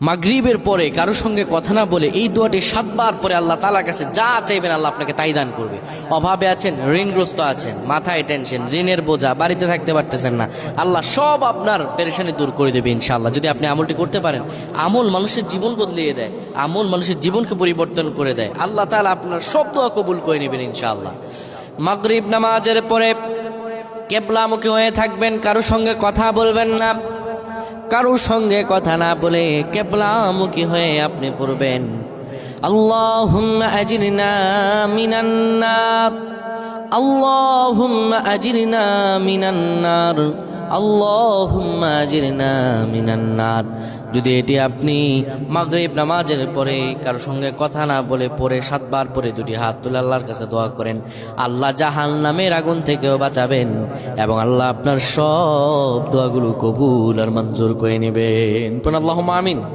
মাগরিবের পরে কারো সঙ্গে কথা না বলে এই দোয়াটি 7 বার পরে আল্লাহ তাআলার কাছে যা চাইবেন আল্লাহ আপনাকে তাই দান করবে। অভাবে আছেন, ঋণগ্রস্ত আছেন, মাথায় টেনশন, ঋণের বোঝা, বাড়িতে থাকতে পারতেছেন না, আল্লাহ সব আপনার পেরেশানি দূর করে দেবে ইনশাআল্লাহ। যদি আপনি আমলটি করতে পারেন, আমল মানুষের জীবন বদলিয়ে দেয়, আমল মানুষের জীবনকে পরিবর্তন করে দেয়। আল্লাহ তাআলা আপনার সব দোয়া কবুল করে নেবেন ইনশাআল্লাহ। মাগরিব নামাজের পরে কিবলামুখী হয়ে থাকবেন, কারো সঙ্গে কথা বলবেন না, কারো সঙ্গে কথা না বলে কিবলামুখী হয়ে আপনি পড়বেন আল্লাহুম্মা আজিরনা মিনান নার, আল্লাহুম্মা আজিরনা মিনান নার, আল্লাহুম্মা আজিরনা মিনান নার। যদি এটি আপনি মাগরিব নামাজের পরে কারো সঙ্গে কথা না বলে পড়ে 7 বার পরে দুটি হাত তুলে আল্লাহর কাছে দোয়া করেন, আল্লাহ জাহান্নামের আগুন থেকেও বাঁচাবেন এবং আল্লাহ আপনার সব দোয়াগুলো কবুল আর মঞ্জুর করে নেবেন। আল্লাহুম্মা আমিন।